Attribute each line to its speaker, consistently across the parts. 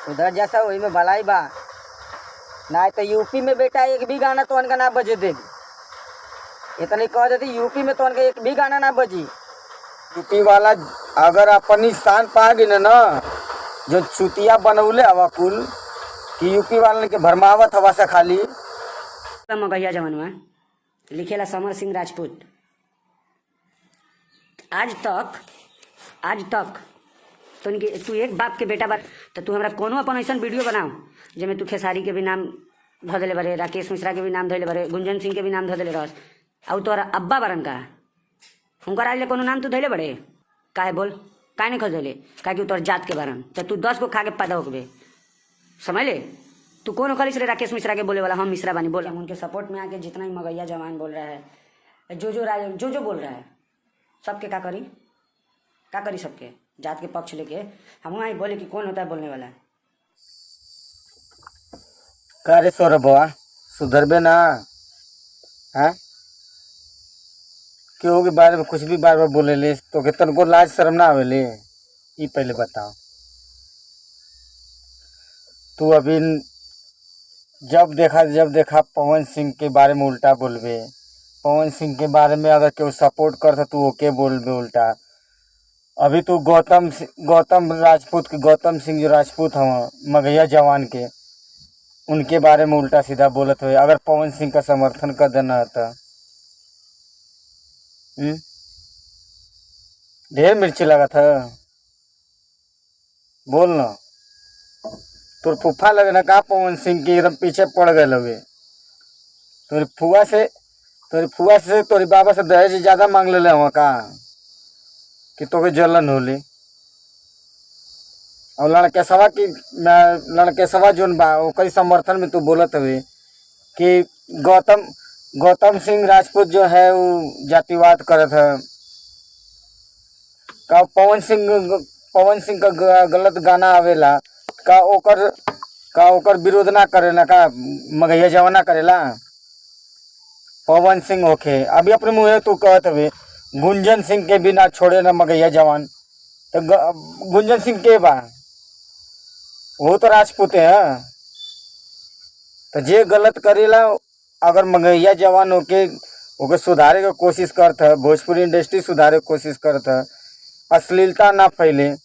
Speaker 1: सुधर जैसा वही में भलाई बा। ना तो यूपी में बेटा एक भी गाना तो उनका ना बजे दे। इतनी कह देती यूपी में तो उनका एक भी गाना ना बजी।
Speaker 2: यूपी वाला अगर अपनी स्थान पा गई ना, जो चुतिया बनौले हवा कुल कि यूपी वाले के भरमावत हवा से खाली।
Speaker 3: मगहिया जवान में लिखेला समर सिंह राजपूत। आज तक तू एक बाप के बेटा बा तो तू हमरा कोनो अपन ऐसा वीडियो बनाओ जिसमें तू खेसारी के भी नाम धो दिले बारे, राकेश मिश्रा के भी नाम धोले बारे, गुंजन सिंह के भी नाम धो दिले रहस। और तोरा अब्बा बरन का उनका आज कोनो नाम तू धैले बड़े काहे बोल काहे नहीं खोजले काहे कि तोर जात के बारन तो तू 10 को खा के पैदा होके समझ ले। तू कौन कलिस रे राकेश मिश्रा के बोले वाला हम मिश्रा बानी बोल। हम उनके सपोर्ट में आके जितना ही मगैया जवान बोल रहा है, जो बोल रहा है सबके का करी सबके जात के पक्ष लेके हम वहाँ बोले कि कौन होता है बोलने वाला।
Speaker 2: का रे सौरभवा सुधरबे ना? हाँ क्यों के बारे में कुछ भी बार बार बोले ले तो के तनको लाज शर्म ना आवे ले? ये पहले बताओ। तू अभी जब देखा पवन सिंह के बारे में उल्टा बोलबे, पवन सिंह के बारे में अगर केहू सपोर्ट कर तू ओके बोलबे उल्टा। अभी तू गौतम सिंह जो राजपूत हव मगहिया जवान के उनके बारे में उल्टा सीधा बोलत हुए अगर पवन सिंह का समर्थन कर देना था। ढेर मिर्ची लगा था बोल ना। तोर फूफा लगे ना का पवन सिंह के एकदम पीछे पड़ गए लगे। तोरी फुआ से तोरी बाबा से दहेज ज्यादा मांग ले वहाँ का कि तोके जलन होली। और लड़के सवा जोन बा ओकरी समर्थन में तू बोलत हुए कि गौतम सिंह राजपूत जो है वो जातिवाद करत है का। पवन सिंह का गलत गाना आवेला का ओकर विरोध ना करेला का मगहिया जवाना करेला। पवन सिंह होखे अभी अपने मुँह तू कहत हुए गुंजन सिंह के बिना छोड़े ना मगहिया जवान। तो गुंजन सिंह के बा वो तो राजपूत है। तो जे गलत करेला अगर मगहिया जवान ओके सुधारे के कोशिश करता है, भोजपुरी इंडस्ट्री सुधारे के कोशिश करता है, अश्लीलता ना फैले।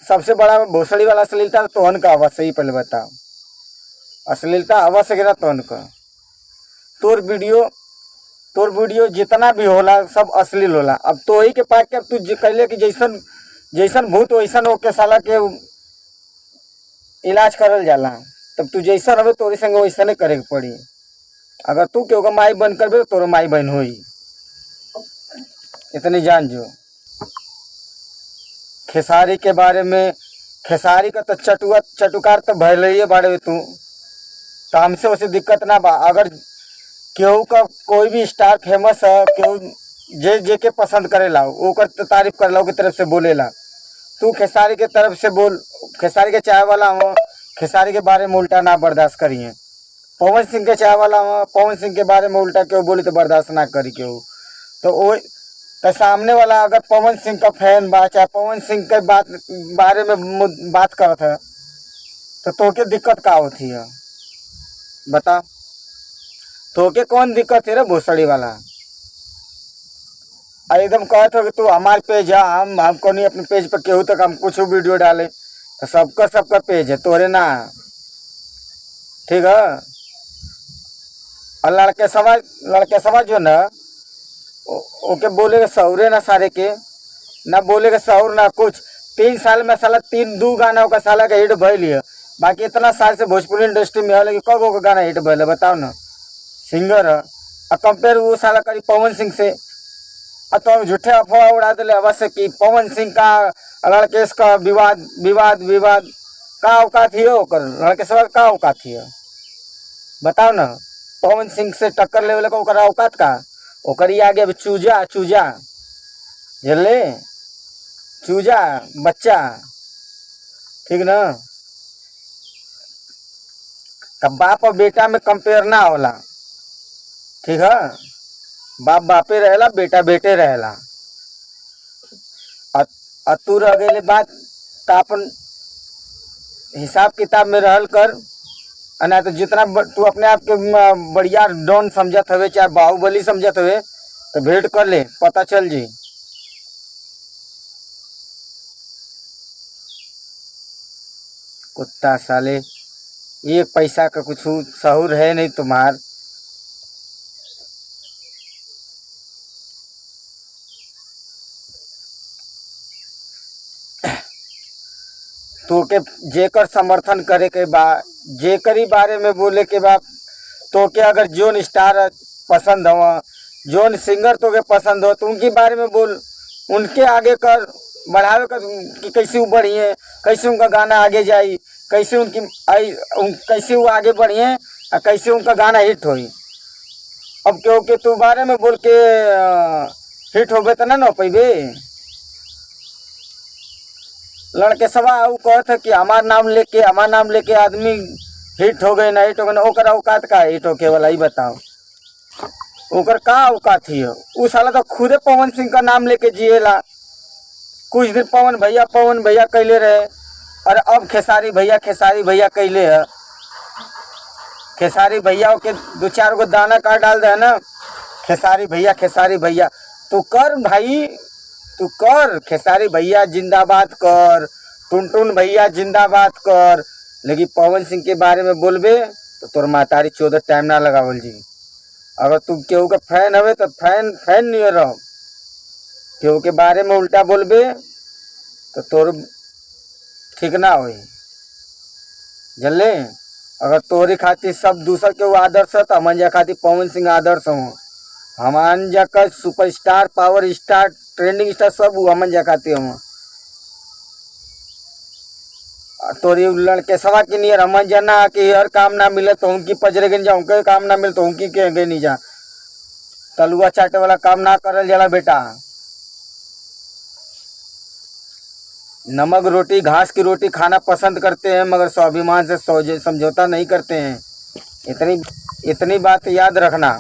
Speaker 2: सबसे बड़ा भोसड़ी वाला अश्लीलता तोहन का आवाज सही पहले बताओ। अश्लीलता आवाज से गिरा तोहन का। तोर वीडियो जितना भी होला सब अश्लील होला। अब तो ही के पाक के अब तू कहले कि जैसन भूत वैसन ओके साला के इलाज करल जाला। तब तू जैसा रहे तोरी संग वैसा नहीं करे के पड़ी। अगर तू केहू का माई बन करबे तो तोर माई बहन होई, इतनी जान जो। खेसारी के बारे में खेसारी का तो चटुकार तो भले ही बाड़े तू तो हमसे वैसे दिक्कत ना बा। अगर केहू का कोई भी स्टार फेमस है केहू जे के पसंद करेला ओकर तारीफ करेला ओके तरफ से बोलेला। तू खेसारी के तरफ से बोल, खेसारी के चाय वाला हो, खेसारी के बारे में उल्टा ना बर्दाश्त करिए। पवन सिंह के चाय वाला हो, पवन सिंह के बारे में उल्टा क्यों बोली तो बर्दाश्त ना करी क्यों। तो सामने वाला अगर पवन सिंह का फैन बा चाहे पवन सिंह के बारे में बात करत है तो तोके दिक्कत का होती है बता। तोके कौन दिक्कत है रे भोसड़ी वाला? एकदम कहते हो कि तू हमारे पेज है, हमको नहीं अपने पेज पर केहू तक हम कुछ वीडियो डाले तो सबका पेज है तोरे ना, ठीक है। और लड़के सवा जो ना ओके बोलेगा सौरे ना सारे के ना बोलेगा सौर ना कुछ। 3 साल में साला 2 गाना का साला का हिट भइल है। बाकी इतना साल से भोजपुरी इंडस्ट्री में है लेकिन कब का गाना हिट भइल है बताओ ना। सिंगर है और कंपेयर वो साला करी पवन सिंह से। तो झूठे अफवाह उड़ा दिले अवश्य कि पवन सिंह का लड़केश का विवाद का औकात ही हो कर लड़के सब का औकात ही है बताओ ना। पवन सिंह से टक्कर लेवल का ओकर औकात का ओकरी आगे अब चूजा झल्ले चूजा बच्चा, ठीक ना। तब बाप और बेटा में कंपेयर ना होला, ठीक है। बाप बापे रहेला बेटा बेटे रहेला। तू रह गए बात तो अपन हिसाब किताब में रहल कर। ना तो जितना तू अपने आप के बढ़िया डॉन समझत हवे चाहे बाहुबली समझत हवे तो भेंट कर ले, पता चल जी। कुत्ता साले, एक पैसा का कुछ सहूर है नहीं तुम्हार। तो के जेकर समर्थन करे के बा, जेकरी बारे में बोले के बा, तो के अगर जोन स्टार पसंद हो, जोन सिंगर तो के पसंद हो, तो उनके बारे में बोल, उनके आगे कर बढ़ावे कर कि कैसे वो बढ़िए, कैसे उनका गाना आगे जाई, कैसे उनकी कैसे वो आगे बढ़िए और कैसे उनका गाना हिट होई। अब क्योंकि तू बारे में बोल के हिट होबे तो ना पैबे। लड़के सवा उ कहत है कि हमार नाम लेके आदमी हिट हो गए ना हिट हो गए ना, ओकर औकात का हिट होके वाला ही बताओ, ओकर का औकात ही हो। उ साला तो खुदे पवन सिंह का नाम लेके जिएला। कुछ दिन पवन भैया कैले रहे, और अब खेसारी भैया कैले है। खेसारी भैया के 2-4 गो दाना का डाल दे ना, खेसारी भैया तू कर भाई, तू कर। खेसारी भैया जिंदाबाद कर, टुनटुन भैया जिंदाबाद कर, लेकिन पवन सिंह के बारे में बोलबे तो तोर मातारी 14 टाइम ना लगावल जी। अगर तू केहू के फैन हवे तो फैन नहीं रहो, केहू के बारे में उल्टा बोलबे तो तोर ठीक ना होई, जल्ले। अगर तोरी खातिर सब दूसर के वो आदर्श है तो हमन जा खातिर पवन सिंह आदर्श हो। हमन जा का superstar, power star, trending star सब हमन जा खातिर हो। तोरी लड़के सवा के नियर हमन जाना कि हर काम ना मिले तो उनकी पजरे गन जा, उनके काम ना मिले तो उनकी के गए नहीं जा। तलुआ चाटे वाला काम ना करल जाला बेटा। नमक रोटी, घास की रोटी खाना पसंद करते हैं, मगर स्वाभिमान से समझौता नहीं करते हैं। इतनी बात याद रखना,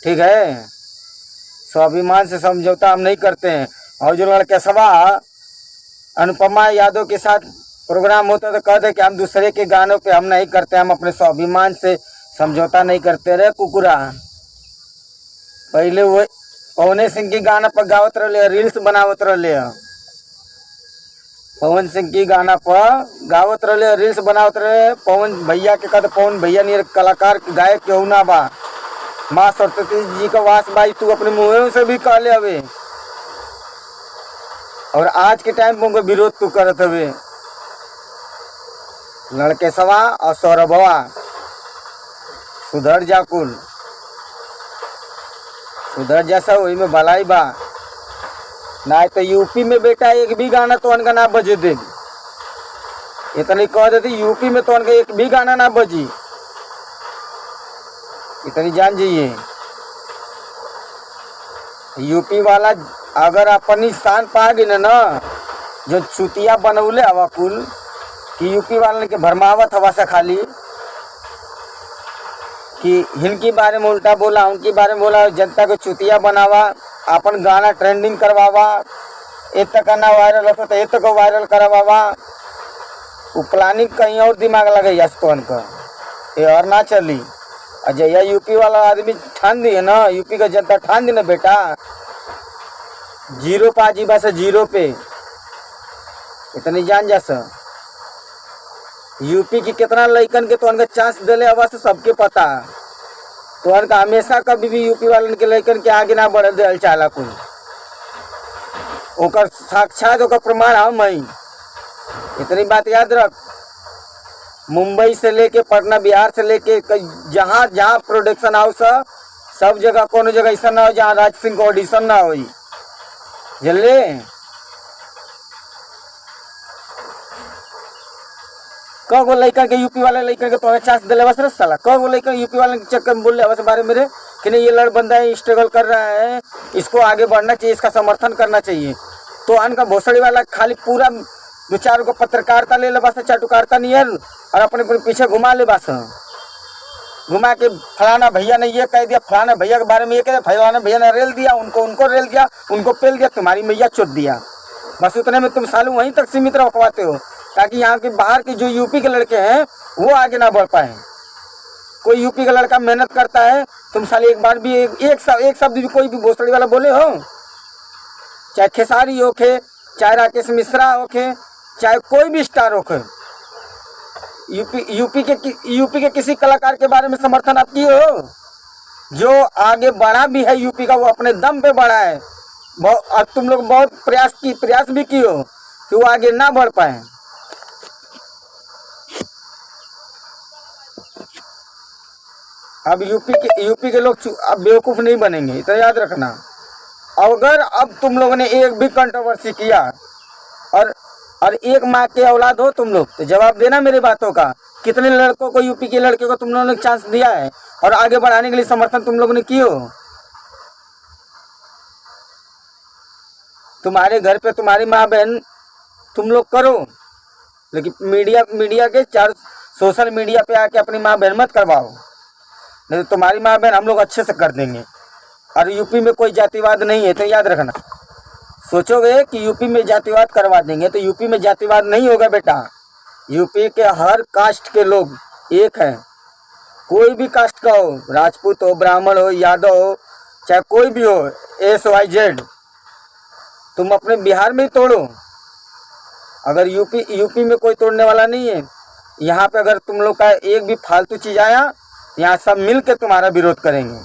Speaker 2: ठीक है। स्वाभिमान से समझौता हम नहीं करते हैं। और जो लड़के सवा अनुपमा यादव के साथ प्रोग्राम होता तो कहते कि हम दूसरे के गानों पे हम नहीं करते, हम अपने स्वाभिमान से समझौता नहीं करते। रे कुकुरा, पहले वो पवन सिंह की गाना पर गावत रहे, रील्स बनावत रहे, पवन सिंह की गाना पर गावत रहे, रील्स बनावत रहे। पवन भैया के कहते पवन भैया नियर कलाकार गायक केहू ना बा। माँ सरस्वती जी का वास भाई तू अपने मुँह से भी कह ले हवे, और आज के टाइम पे उनका विरोध तू करत हवे। लड़के सवा और सौरभवा सुधर जा कुल, सुधर जैसा वही में भलाई बा। ना तो यूपी में बेटा एक भी गाना तो उनका ना बजे दे, इतनी कह देती यूपी में तो उनका एक भी गाना ना बजी, इतनी जान जाइए। यूपी वाला अगर अपनी स्थान पा गई ना, जो चुतिया बनौले हवा कुल कि यूपी वाले के भरमावत हवा से खाली कि इनके बारे में उल्टा बोला, उनके बारे में बोला, जनता को चुतिया बनावा, अपन गाना ट्रेंडिंग करवावा, एक तक ना वायरल होता तो एक तक वायरल करवावा। वो प्लानिंग कहीं और दिमाग लगे यस्तवन का, ये और ना चली। अजय यूपी वाला आदमी ठान दी है ना, यूपी का जनता ठान दी ना बेटा, जीरो पे आजीबा से जीरो पे, इतनी जान जा सा। यूपी की कितना लइकन के तो उनका चांस दिले हवा से सबके पता, तो उनका हमेशा कभी भी यूपी वालन के लइकन के आगे ना बढ़ दे चाला कुल। ओकर साक्षात ओकर प्रमाण हम हई, इतनी बात याद रख। मुंबई से लेके पटना, बिहार से लेके जहाँ जहाँ प्रोडक्शन हाउस है, सब जगह कोनो जगह ऐसा ना हो जहाँ राज सिंह को ऑडिशन ना हो, जल्ले। कगो लड़का के यूपी वाले लड़का के तो चांस दिले बस साला, कगो लड़का यूपी वाले के चक्कर में बोल रहे बस बारे मेरे कि नहीं ये लड़ बंदा है, स्ट्रगल कर रहा है, इसको आगे बढ़ना चाहिए, इसका समर्थन करना चाहिए। तो अनका भोसड़ी वाला खाली पूरा 2-4 को पत्रकारिता ले ले बस, चाटुकारिता नहीं है, और अपने पीछे घुमा ले बस, घुमा के फलाना भैया ने ये कह दिया, फलाना भैया के बारे में ये कह दिया, फलाना भैया ने रेल दिया, उनको रेल दिया, उनको पेल दिया, तुम्हारी मैया चोट दिया, बस उतने में तुम सालू वहीं तक सीमित रखवाते हो। ताकि यहाँ के बाहर के जो यूपी के लड़के हैं वो आगे ना बढ़ पाए। कोई यूपी का लड़का मेहनत करता है, तुम साले एक बार भी एक शब्द भी कोई भी भोसड़ी वाला बोले हो, चाहे खेसारी होके, चाहे राकेश मिश्रा होके, चाहे कोई भी स्टार होके, यूपी के किसी कलाकार के बारे में समर्थन आप किए हो? जो आगे बढ़ा भी है यूपी का वो अपने दम पे बढ़ा है, और तुम लोग बहुत प्रयास भी किए हो कि वो आगे ना बढ़ पाए। अब यूपी के लोग अब बेवकूफ़ नहीं बनेंगे, तो याद रखना। अगर अब तुम लोगों ने एक भी कंट्रोवर्सी किया और एक माँ के औलाद हो तुम लोग, तो जवाब देना मेरी बातों का। कितने लड़कों को, यूपी के लड़के को तुम लोगों ने चांस दिया है और आगे बढ़ाने के लिए समर्थन तुम लोगों ने किए हो? तुम्हारे घर पे तुम्हारी माँ बहन तुम लोग करो, लेकिन मीडिया के सोशल मीडिया पे आके अपनी माँ बहन मत करवाओ, नहीं तो तुम्हारी माँ बहन हम लोग अच्छे से कर देंगे। और यूपी में कोई जातिवाद नहीं है, तो याद रखना। सोचोगे कि यूपी में जातिवाद करवा देंगे, तो यूपी में जातिवाद नहीं होगा बेटा। यूपी के हर कास्ट के लोग एक हैं, कोई भी कास्ट का हो, राजपूत हो, ब्राह्मण हो, यादव हो, चाहे कोई भी हो, XYZ। तुम अपने बिहार में ही तोड़ो, अगर यूपी में कोई तोड़ने वाला नहीं है। यहाँ पे अगर तुम लोग का एक भी फालतू चीज़ आया, यहाँ सब मिल के तुम्हारा विरोध करेंगे।